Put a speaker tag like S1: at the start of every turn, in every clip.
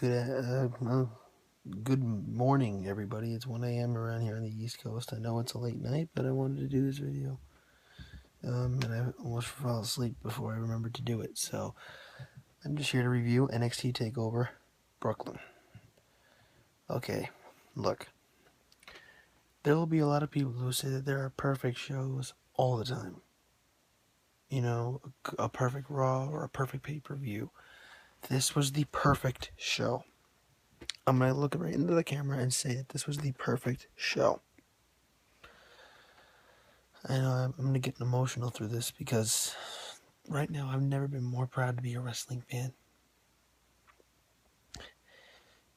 S1: Good morning, everybody. It's 1 a.m. around here on the East Coast. I know it's a late night, but I wanted to do this video. And I almost fell asleep before I remembered to do it. So I'm just here to review NXT Takeover Brooklyn. Okay, look. There will be a lot of people who say that there are perfect shows all the time. You know, a perfect Raw or a perfect pay-per-view. This was the perfect show. I'm going to look right into the camera and say that this was the perfect show. I know I'm going to get emotional through this because right now I've never been more proud to be a wrestling fan.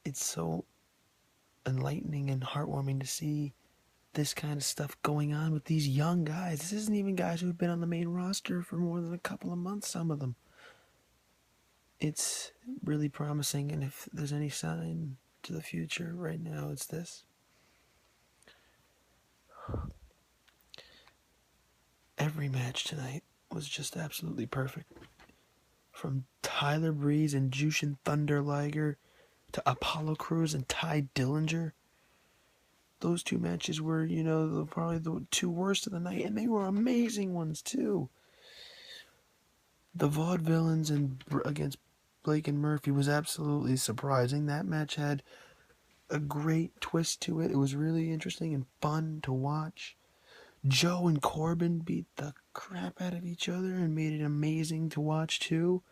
S1: It's so enlightening and heartwarming to see this kind of stuff going on with these young guys. This isn't even guys who've been on the main roster for more than a couple of months, some of them. It's really promising, and if there's any sign to the future right now, it's this. Every match tonight was just absolutely perfect. From Tyler Breeze and Jushin Thunder Liger to Apollo Crews and Ty Dillinger. Those two matches were, probably the two worst of the night, and they were amazing ones too. The Vaudevillains against Blake and Murphy was absolutely surprising. That match had a great twist to it. It was really interesting and fun to watch. Joe and Corbin beat the crap out of each other and made it amazing to watch too.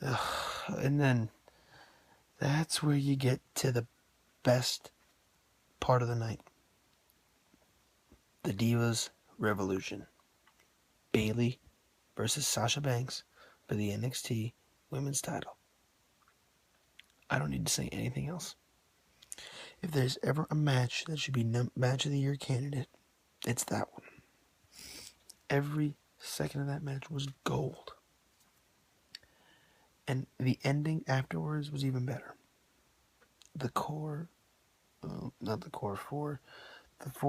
S1: And then that's where you get to the best part of the night. The Divas Revolution. Bayley versus Sasha Banks for the NXT Women's title. I don't need to say anything else. If there's ever a match that should be Match of the Year candidate, it's that one. Every second of that match was gold. And the ending afterwards was even better. The four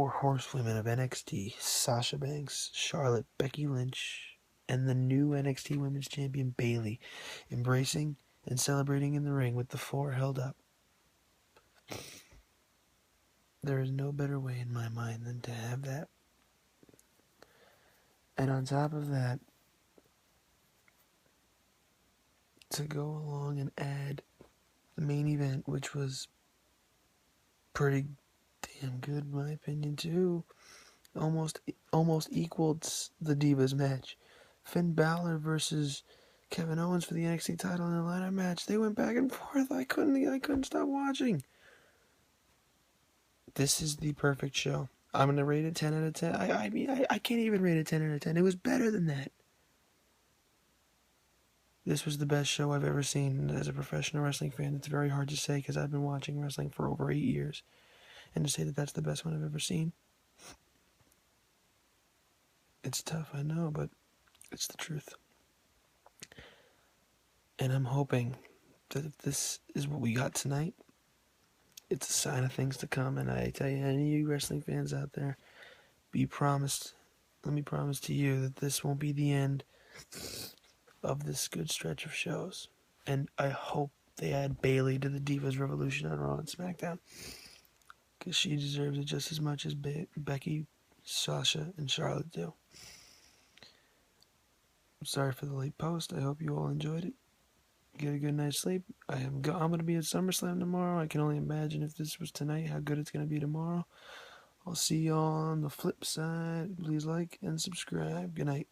S1: horsewomen of NXT, Sasha Banks, Charlotte, Becky Lynch, and the new NXT Women's Champion Bayley, embracing and celebrating in the ring with the four held up. There is no better way in my mind than to have that. And on top of that, to go along and add the main event, which was pretty damn good in my opinion too. Almost equaled the Divas match. Finn Balor versus Kevin Owens for the NXT title in a ladder match. They went back and forth. I couldn't stop watching. This is the perfect show. I'm gonna rate it 10 out of 10. I can't even rate it 10 out of 10. It was better than that. This was the best show I've ever seen as a professional wrestling fan. It's very hard to say because I've been watching wrestling for over 8 years. And to say that that's the best one I've ever seen, it's tough, I know, but it's the truth. And I'm hoping that if this is what we got tonight, it's a sign of things to come. And I tell you, any of you wrestling fans out there, let me promise to you that this won't be the end of this good stretch of shows. And I hope they add Bayley to the Divas Revolution on Raw and SmackDown, because she deserves it just as much as Becky, Sasha, and Charlotte do. I'm sorry for the late post. I hope you all enjoyed it. Get a good night's sleep. I'm going to be at SummerSlam tomorrow. I can only imagine if this was tonight how good it's going to be tomorrow. I'll see y'all on the flip side. Please like and subscribe. Good night.